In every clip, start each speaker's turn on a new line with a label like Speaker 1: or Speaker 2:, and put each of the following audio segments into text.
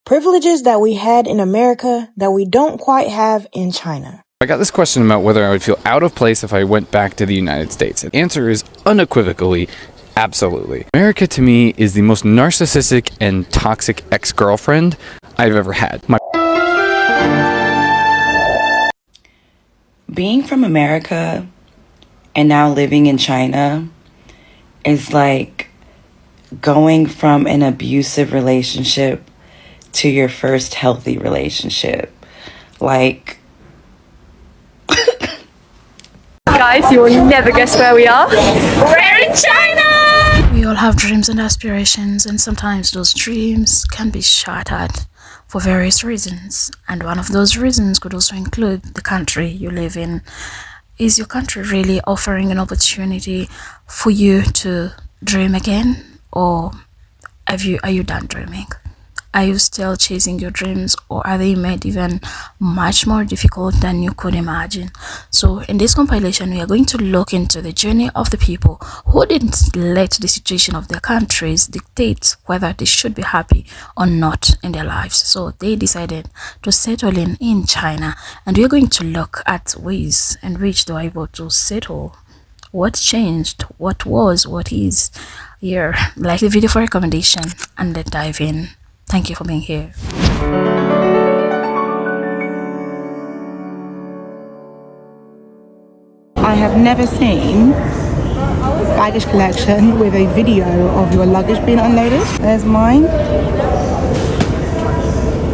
Speaker 1: Privileges that we had in America that we don't quite have in China.
Speaker 2: I got this question about whether I would feel out of place if I went back to the United States. The answer is unequivocally, absolutely. America to me is the most narcissistic and toxic ex-girlfriend I've ever had.
Speaker 3: Being from America and now living in China is like going from an abusive relationship to your first healthy relationship. Like,
Speaker 4: guys, you will never guess where we are. We're in China!
Speaker 5: We all have dreams and aspirations, and sometimes those dreams can be shattered for various reasons. And one of those reasons could also include the country you live in. Is your country really offering an opportunity for you to dream again? Or are you done dreaming? Are you still chasing your dreams, or are they made even much more difficult than you could imagine? So in this compilation, we are going to look into the journey of the people who didn't let the situation of their countries dictate whether they should be happy or not in their lives. So they decided to settle in China, and we are going to look at ways in which they were able to settle. What changed, what was, what is. Here, like the video for recommendation, and let's dive in. Thank you for being here.
Speaker 6: I have never seen baggage collection with a video of your luggage being unloaded. There's mine.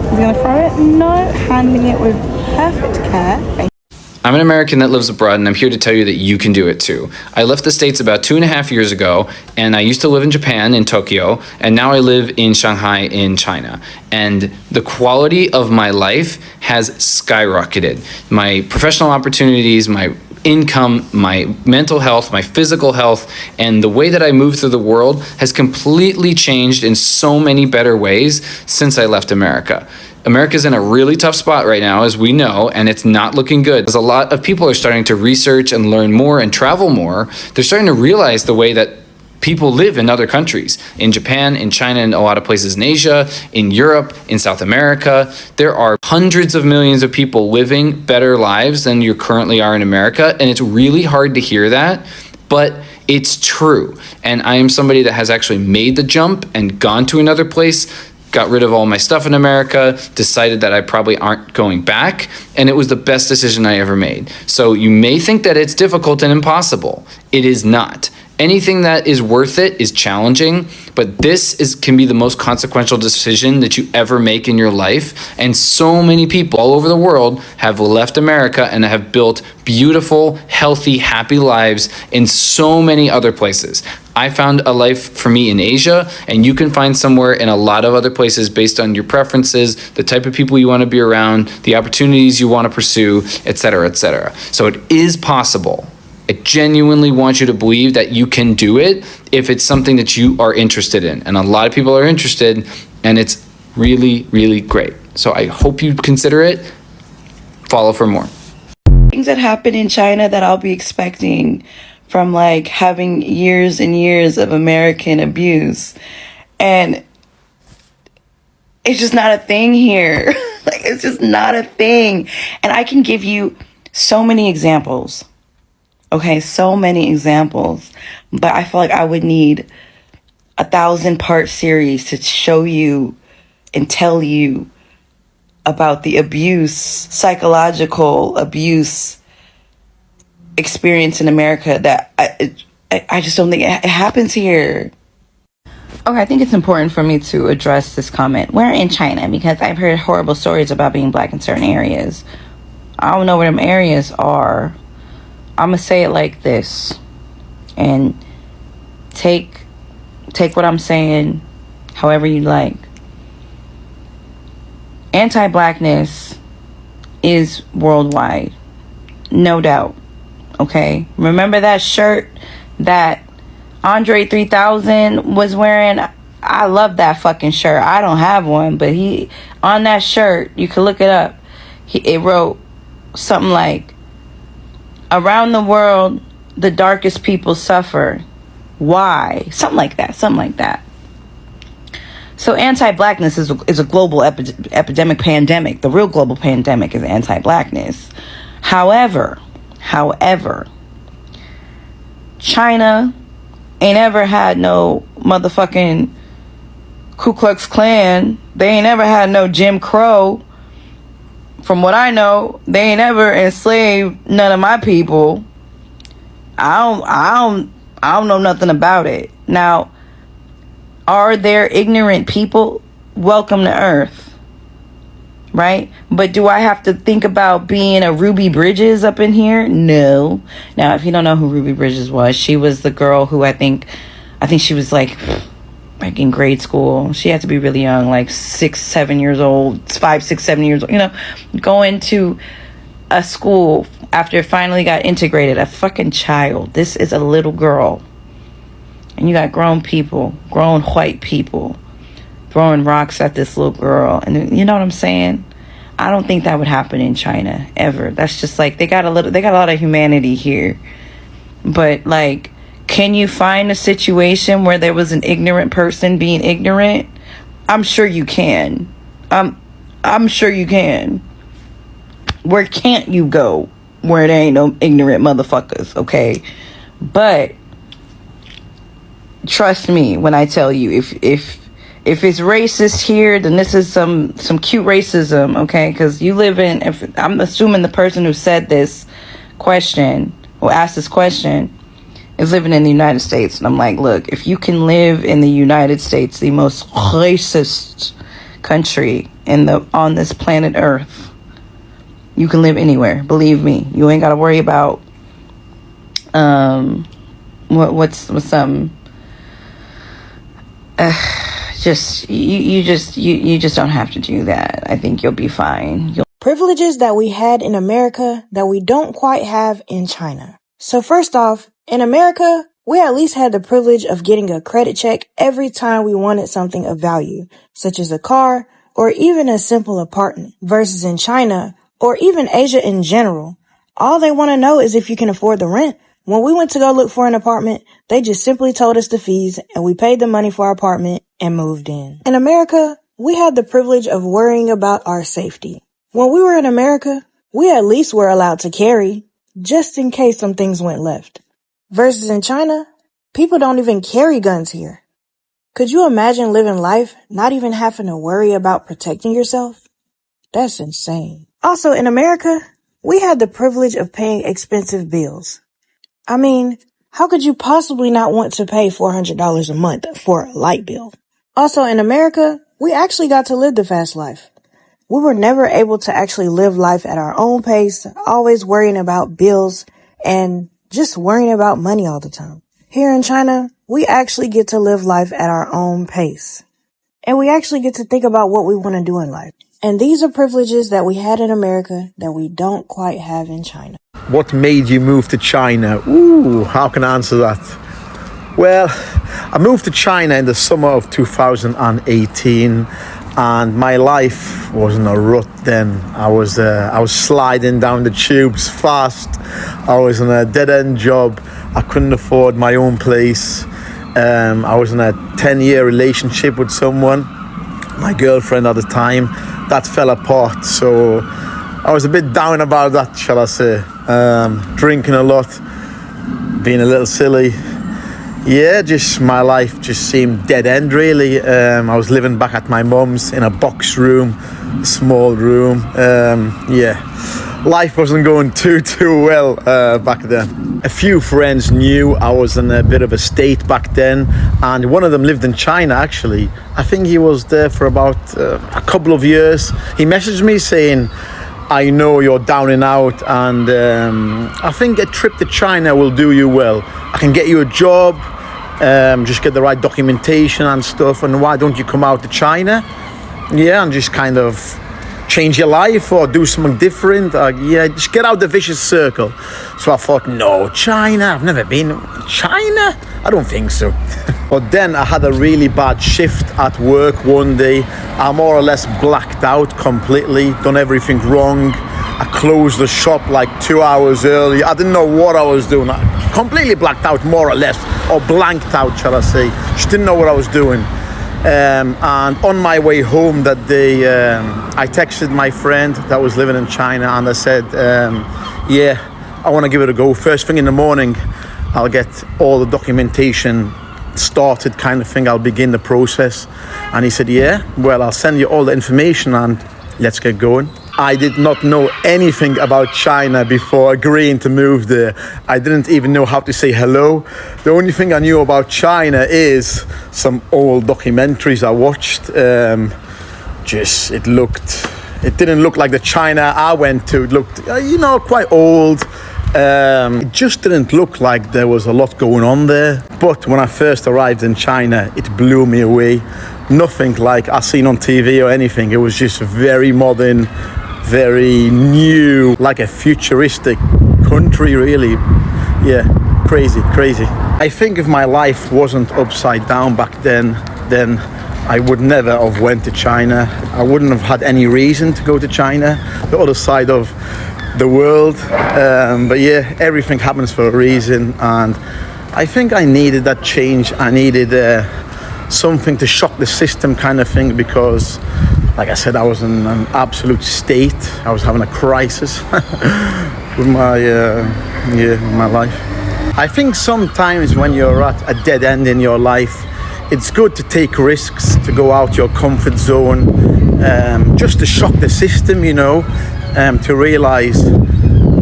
Speaker 6: He's gonna throw it? No, handling it with perfect care.
Speaker 2: I'm an American that lives abroad, and I'm here to tell you that you can do it too. I left the States about 2.5 years ago, and I used to live in Japan, in Tokyo, and now I live in Shanghai, in China. And the quality of my life has skyrocketed. My professional opportunities, my income, my mental health, my physical health, and the way that I move through the world has completely changed in so many better ways since I left America. America's in a really tough spot right now, as we know, and it's not looking good. As a lot of people are starting to research and learn more and travel more, they're starting to realize the way that people live in other countries. In Japan, in China, in a lot of places in Asia, in Europe, in South America. There are hundreds of millions of people living better lives than you currently are in America, and it's really hard to hear that, but it's true. And I am somebody that has actually made the jump and gone to another place, got rid of all my stuff in America, decided that I probably aren't going back, and it was the best decision I ever made. So you may think that it's difficult and impossible. It is not. Anything that is worth it is challenging, but this can be the most consequential decision that you ever make in your life. And so many people all over the world have left America and have built beautiful, healthy, happy lives in so many other places. I found a life for me in Asia, and you can find somewhere in a lot of other places based on your preferences, the type of people you want to be around, the opportunities you want to pursue, etc., etc. So it is possible. I genuinely want you to believe that you can do it if it's something that you are interested in. And a lot of people are interested, and it's really, really great. So I hope you consider it. Follow for more.
Speaker 3: Things that happen in China that I'll be expecting from like having years and years of American abuse. And it's just not a thing here. Like, it's just not a thing. And I can give you so many examples. Okay, so many examples, but I feel like I would need a 1,000-part series to show you and tell you about the abuse, psychological abuse experience in America that I just don't think it happens here. Okay, I think it's important for me to address this comment. We're in China because I've heard horrible stories about being black in certain areas. I don't know where them areas are. I'm gonna say it like this, and take what I'm saying however you like. Anti-blackness is worldwide, no doubt. Okay, remember that shirt that Andre 3000 was wearing? I love that fucking shirt. I don't have one, but he on that shirt, you can look it up. It wrote something like, "Around the world, the darkest people suffer. Why?" Something like that. So anti-blackness is a global epidemic pandemic. The real global pandemic is anti-blackness. However, China ain't ever had no motherfucking Ku Klux Klan. They ain't ever had no Jim Crow. From what I know, they ain't ever enslaved none of my people. I don't know nothing about it. Now, are there ignorant people? Welcome to Earth. Right? But do I have to think about being a Ruby Bridges up in here? No. Now, if you don't know who Ruby Bridges was, she was the girl who I think she was like in grade school. She had to be really young, like 6, 7 years old, 5, 6, 7 years old, going to a school after it finally got integrated. A fucking child. This is a little girl. And you got grown people, grown white people throwing rocks at this little girl. And you know what I'm saying? I don't think that would happen in China ever. That's just like they got a lot of humanity here. But like, can you find a situation where there was an ignorant person being ignorant? I'm sure you can. I'm sure you can. Where can't you go where there ain't no ignorant motherfuckers, okay? But trust me when I tell you, if it's racist here, then this is some cute racism, okay? Because you live in, I'm assuming the person who said this question, or asked this question, is living in the United States. And I'm like, look, if you can live in the United States, the most racist country on this planet Earth, you can live anywhere. Believe me, you ain't got to worry about what's some. You just don't have to do that. I think you'll be fine.
Speaker 1: Privileges that we had in America that we don't quite have in China. So first off, in America, we at least had the privilege of getting a credit check every time we wanted something of value, such as a car or even a simple apartment, versus in China or even Asia in general. All they want to know is if you can afford the rent. When we went to go look for an apartment, they just simply told us the fees and we paid the money for our apartment and moved in. In America, we had the privilege of worrying about our safety. When we were in America, we at least were allowed to carry, just in case some things went left. Versus in China, people don't even carry guns here. Could you imagine living life not even having to worry about protecting yourself? That's insane. Also, in America, we had the privilege of paying expensive bills. I mean, how could you possibly not want to pay $400 a month for a light bill? Also, in America, we actually got to live the fast life. We were never able to actually live life at our own pace, always worrying about bills and just worrying about money all the time. Here in China, we actually get to live life at our own pace. And we actually get to think about what we want to do in life. And these are privileges that we had in America that we don't quite have in China.
Speaker 7: What made you move to China? Ooh, how can I answer that? Well, I moved to China in the summer of 2018, and my life was in a rut then. I was sliding down the tubes fast. I was in a dead-end job. I couldn't afford my own place. I was in a 10-year relationship with someone, my girlfriend at the time. That fell apart, so I was a bit down about that, shall I say. Drinking a lot, being a little silly. Yeah, just my life just seemed dead end really. I was living back at my mum's in a box room, a small room. Life wasn't going too well back then. A few friends knew I was in a bit of a state back then, and one of them lived in China actually. I think he was there for about a couple of years. He messaged me saying, I know you're down and out, and I think a trip to China will do you well. I can get you a job, just get the right documentation and stuff, and why don't you come out to China? Yeah, and just kind of change your life or do something different. Just get out the vicious circle. So I thought, no, China, I've never been. China? I don't think so. But then I had a really bad shift at work one day. I more or less blacked out completely, done everything wrong. I closed the shop like 2 hours early. I didn't know what I was doing. I completely blacked out more or less, or blanked out, shall I say. Just didn't know what I was doing. And on my way home that day, I texted my friend that was living in China, and I said, yeah, I want to give it a go. First thing in the morning, I'll get all the documentation started, kind of thing. I'll begin the process. And he said, yeah, well, I'll send you all the information and let's get going. I did not know anything about China before agreeing to move there. I didn't even know how to say hello. The only thing I knew about China is some old documentaries I watched. It didn't look like the China I went to. It looked, quite old. It just didn't look like there was a lot going on there. But when I first arrived in China, it blew me away. Nothing like I've seen on TV or anything. It was just very modern, very new, like a futuristic country, really. Yeah, crazy. I think if my life wasn't upside down back then I would never have went to China. I wouldn't have had any reason to go to China, the other side of the world. But yeah, everything happens for a reason, and I think I needed that change. I needed something to shock the system, kind of thing, because like I said, I was in an absolute state. I was having a crisis with my life. I think sometimes when you're at a dead end in your life, it's good to take risks, to go out your comfort zone, just to shock the system, to realize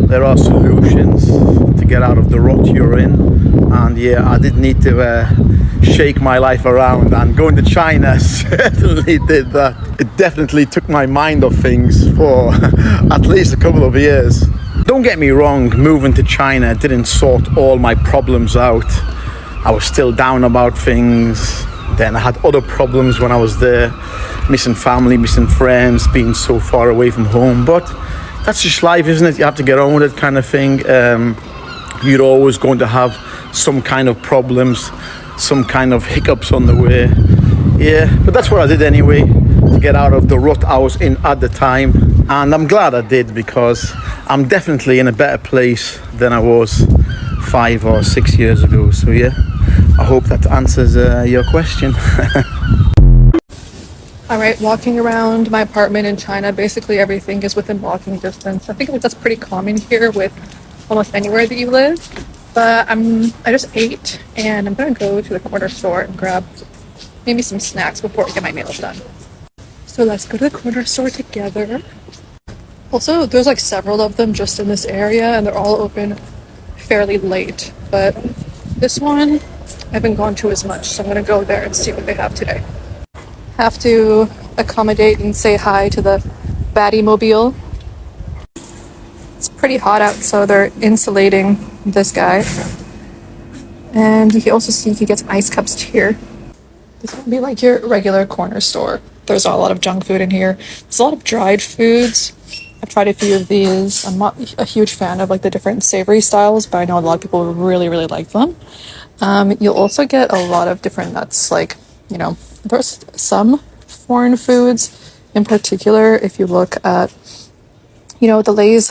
Speaker 7: there are solutions to get out of the rut you're in. And yeah, I did need to shake my life around, and going to China certainly did that. It definitely took my mind off things for at least a couple of years. Don't get me wrong, moving to China didn't sort all my problems out. I was still down about things. Then I had other problems when I was there, missing family, missing friends, being so far away from home. But that's just life, isn't it? You have to get on with it, kind of thing. You're always going to have some kind of problems, some kind of hiccups on the way. Yeah, but that's what I did anyway, to get out of the rut I was in at the time. And I'm glad I did, because I'm definitely in a better place than I was 5 or 6 years ago. So yeah, I hope that answers your question.
Speaker 8: Alright, walking around my apartment in China, basically everything is within walking distance. I think that's pretty common here with almost anywhere that you live. But I just ate, and I'm gonna go to the corner store and grab maybe some snacks before I get my meals done. So let's go to the corner store together. Also, there's like several of them just in this area, and they're all open fairly late. But this one I haven't gone to as much, so I'm gonna go there and see what they have today. Have to accommodate and say hi to the Battymobile. It's pretty hot out, so they're insulating this guy. And you can also see you can get some ice cups here. This would be like your regular corner store. There's not a lot of junk food in here. There's a lot of dried foods. I've tried a few of these. I'm not a huge fan of like the different savory styles, but I know a lot of people really like them. You'll also get a lot of different nuts, like, there's some foreign foods in particular. If you look at, the Lay's,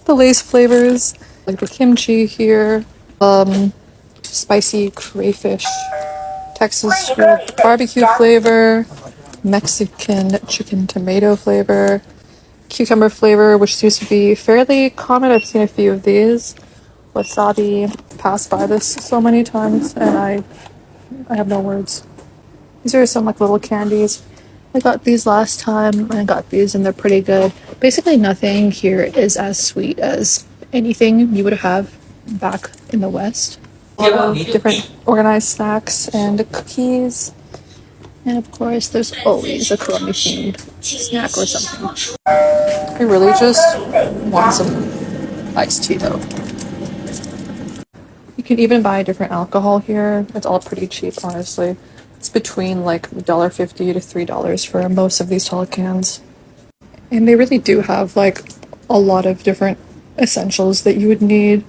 Speaker 8: the Lay's flavors, like the kimchi here, spicy crayfish, Texas barbecue flavor, Mexican chicken tomato flavor, cucumber flavor, which seems to be fairly common. I've seen a few of these. Wasabi, passed by this so many times, and I have no words. These are some like little candies. I got these last time, and I got these, and they're pretty good. Basically, nothing here is as sweet as anything you would have back in the West. A lot of different organized snacks and cookies. And of course, there's always a Kurumi themed snack or something. I really just want some iced tea though. You can even buy different alcohol here. It's all pretty cheap, honestly. It's between like $1.50 to $3 for most of these tall cans. And they really do have like a lot of different essentials that you would need.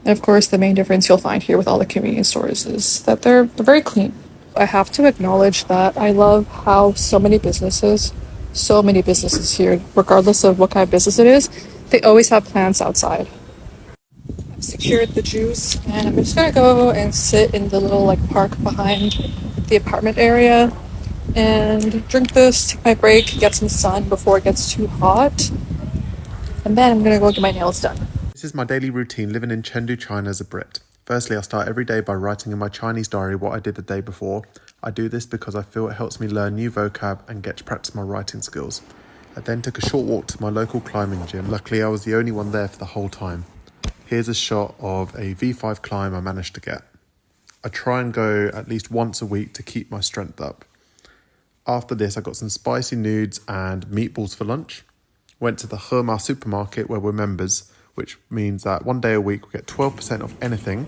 Speaker 8: And of course, the main difference you'll find here with all the convenience stores is that they're very clean. I have to acknowledge that I love how so many businesses here, regardless of what kind of business it is, they always have plants outside. I've secured the juice, and I'm just gonna go and sit in the little like park behind the apartment area and drink this, take my break, get some sun before it gets too hot. And then I'm gonna go get my nails done.
Speaker 9: This is my daily routine living in Chengdu, China as a Brit. Firstly, I start every day by writing in my Chinese diary what I did the day before. I do this because I feel it helps me learn new vocab and get to practice my writing skills. I then took a short walk to my local climbing gym. Luckily, I was the only one there for the whole time. Here's a shot of a V5 climb I managed to get. I try and go at least once a week to keep my strength up. After this, I got some spicy nudes and meatballs for lunch. Went to the Hema supermarket where we're members, which means that one day a week we get 12% off anything.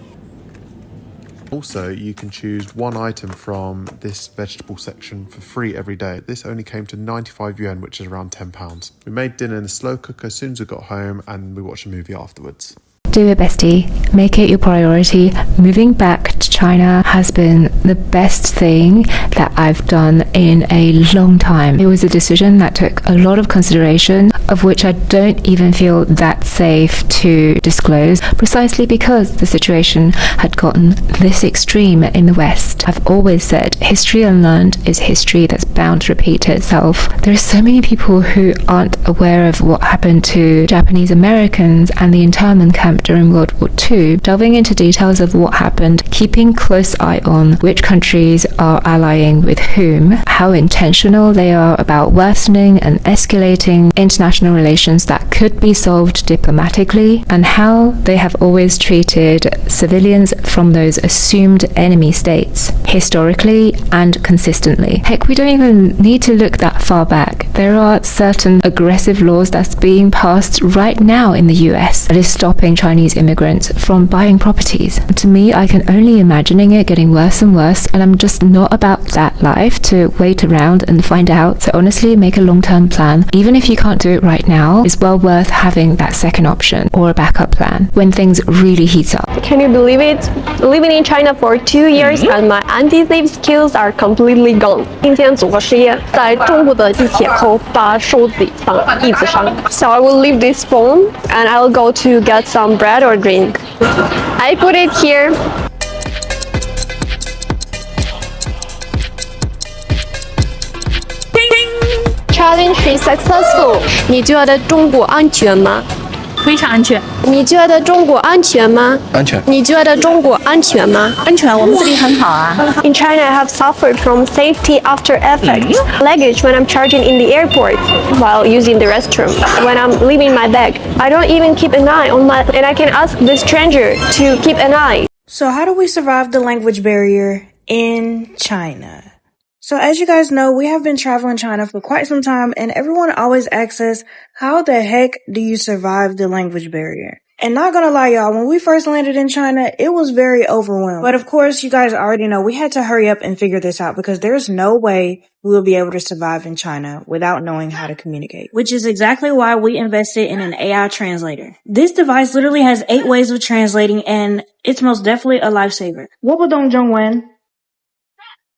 Speaker 9: Also, you can choose one item from this vegetable section for free every day. This only came to 95 yuan, which is around £10. We made dinner in the slow cooker as soon as we got home, and we watched a movie afterwards.
Speaker 10: Do it, bestie. Make it your priority. Moving back to China has been the best thing that I've done in a long time. It was a decision that took a lot of consideration, of which I don't even feel that safe to disclose, precisely because the situation had gotten this extreme in the West. I've always said history unlearned is history that's bound to repeat itself. There are so many people who aren't aware of what happened to Japanese Americans and the internment camp during World War II. Delving into details of what happened, keeping close eye on which countries are allying with whom, how intentional they are about worsening and escalating international relations that could be solved diplomatically, and how they have always treated civilians from those assumed enemy states, historically and consistently. Heck, we don't even need to look that far back. There are certain aggressive laws that's being passed right now in the US that is stopping Chinese immigrants from buying properties. To me, I can only imagining it getting worse and worse, and I'm just not about that life to wait around and find out. So honestly, make a long-term plan. Even if you can't do it right now, it's well worth having that second option or a backup plan when things really heat up.
Speaker 4: Can you believe it? Living in China for 2 years and my anti-theft skills are completely gone. 今天组合失业，在中部的地铁口把手指放椅子上。So I will leave this phone and I will go to get some bread or drink. I put it here. Challenge is successful. 你觉得中国安全吗？
Speaker 5: 非常安全。
Speaker 4: 你觉得中国安全吗？
Speaker 2: 安全。
Speaker 4: 你觉得中国安全吗？
Speaker 5: 安全，我们这里很好啊。
Speaker 4: In China, I have suffered from safety after effects. Luggage when I'm charging in the airport while using the restroom. When I'm leaving my bag, I don't even keep an eye on my, and I can ask the stranger to keep an eye.
Speaker 1: So how do we survive the language barrier in China? So as you guys know, we have been traveling China for quite some time, and everyone always asks us, how the heck do you survive the language barrier? And not gonna lie, y'all, when we first landed in China, it was very overwhelming. But of course, you guys already know we had to hurry up and figure this out because there's no way we will be able to survive in China without knowing how to communicate. Which is exactly why we invested in an AI translator. This device literally has 8 ways of translating, and it's most definitely a lifesaver. 我不懂中文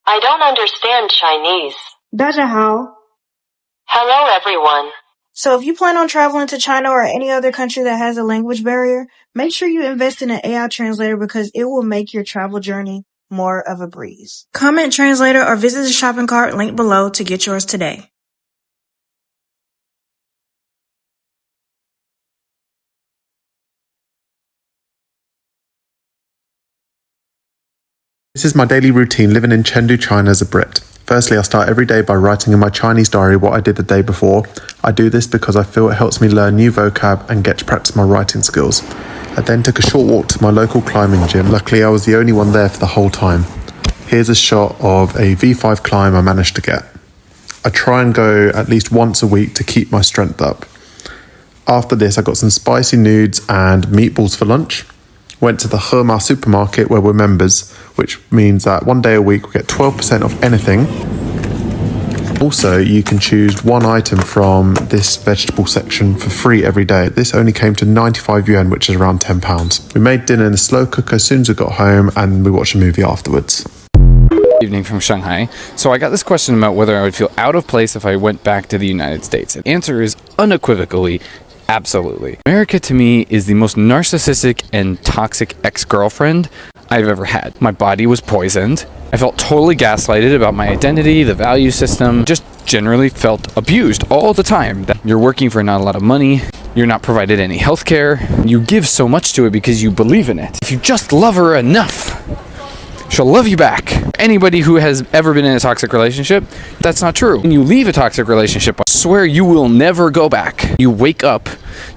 Speaker 11: I don't understand Chinese.
Speaker 1: 大家好
Speaker 11: Hello, everyone.
Speaker 1: So if you plan on traveling to China or any other country that has a language barrier, make sure you invest in an AI translator because it will make your travel journey more of a breeze. Comment translator or visit the shopping cart link below to get yours today.
Speaker 9: This is my daily routine living in Chengdu, China as a Brit. Firstly, I start every day by writing in my Chinese diary what I did the day before. I do this because I feel it helps me learn new vocab and get to practice my writing skills. I then took a short walk to my local climbing gym. Luckily, I was the only one there for the whole time. Here's a shot of a V5 climb I managed to get. I try and go at least once a week to keep my strength up. After this, I got some spicy nudes and meatballs for lunch. Went to the Hema supermarket where we're members, which means that one day a week we get 12% off anything. Also, you can choose one item from this vegetable section for free every day. This only came to 95 yuan, which is around £10. We made dinner in the slow cooker as soon as we got home, and we watched a movie afterwards.
Speaker 2: Evening from Shanghai. So I got this question about whether I would feel out of place if I went back to the United States. The answer is unequivocally absolutely. America to me is the most narcissistic and toxic ex-girlfriend I've ever had. My body was poisoned, I felt totally gaslighted about my identity, the value system, just generally felt abused all the time. That you're working for not a lot of money, you're not provided any health care, you give so much to it because you believe in it. If you just love her enough, she'll love you back. Anybody who has ever been in a toxic relationship, that's not true. When you leave a toxic relationship, I swear you will never go back. You wake up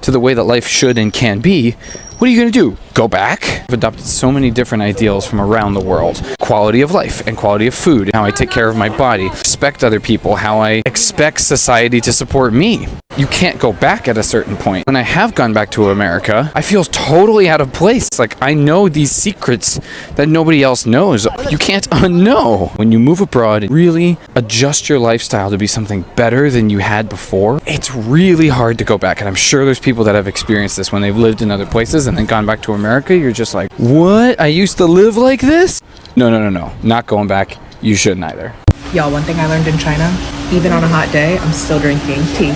Speaker 2: to the way that life should and can be. What are you going to do? Go back? I've adopted so many different ideals from around the world. Quality of life and quality of food, how I take care of my body, respect other people, how I expect society to support me. You can't go back at a certain point. When I have gone back to America, I feel totally out of place. Like I know these secrets that nobody else knows. You can't unknow. When you move abroad, really adjust your lifestyle to be something better than you had before. It's really hard to go back. And I'm sure there's people that have experienced this when they've lived in other places and then gone back to America. You're just like, what? I used to live like this? No. Not going back. You shouldn't either.
Speaker 12: Y'all, one thing I learned in China, even on a hot day, I'm still drinking tea.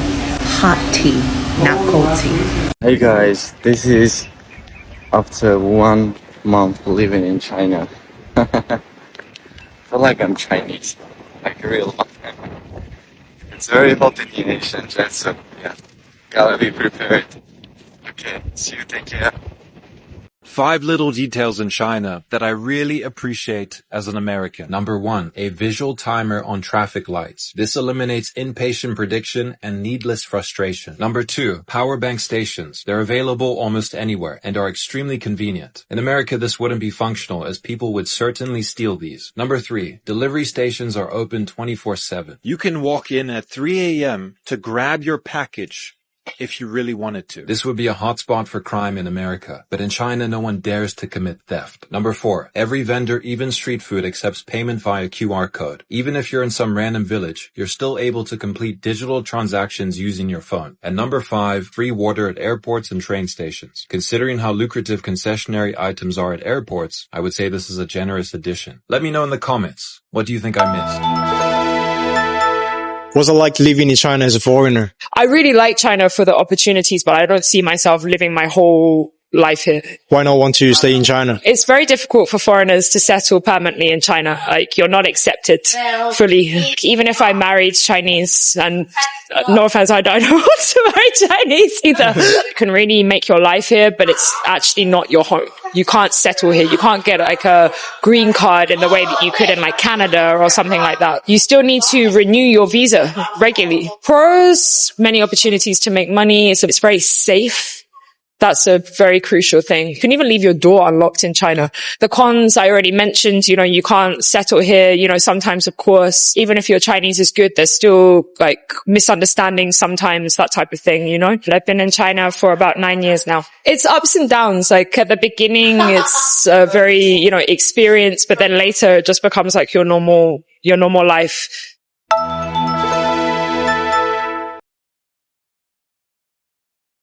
Speaker 12: Hot tea, not cold tea.
Speaker 13: Hey guys, this is after 1 month living in China. I feel like I'm Chinese, like real. It's very hot in here in Shenzhen, so yeah, gotta be prepared. Okay, see you, take care.
Speaker 14: 5 little details in China that I really appreciate as an American. Number 1, a visual timer on traffic lights. This eliminates impatient prediction and needless frustration. Number 2, power bank stations. They're available almost anywhere and are extremely convenient. In America, this wouldn't be functional as people would certainly steal these. Number 3, delivery stations are open 24/7.
Speaker 15: You can walk in at 3 a.m. to grab your package if you really wanted to.
Speaker 14: This would be a hotspot for crime in America, but in China no one dares to commit theft. Number 4, every vendor, even street food, accepts payment via QR code. Even if you're in some random village, you're still able to complete digital transactions using your phone. And number 5, free water at airports and train stations. Considering how lucrative concessionary items are at airports, I would say this is a generous addition. Let me know in the comments, what do you think I missed?
Speaker 16: What's it like living in China as a foreigner?
Speaker 17: I really like China for the opportunities, but I don't see myself living my whole life here.
Speaker 16: Why not want to stay in China?
Speaker 17: It's very difficult for foreigners to settle permanently in China. Like, you're not accepted fully. Even if I married Chinese, and no offense, I don't want to marry Chinese either. You can really make your life here, but it's actually not your home. You can't settle here. You can't get like a green card in the way that you could in like Canada or something like that. You still need to renew your visa regularly. Pros, many opportunities to make money. So it's very safe. That's a very crucial thing. You can even leave your door unlocked in China. The cons I already mentioned, you can't settle here. Sometimes, of course, even if your Chinese is good, there's still like misunderstandings sometimes, that type of thing, I've been in China for about 9 years now. It's ups and downs. Like at the beginning, it's a very, experience, but then later it just becomes like your normal life.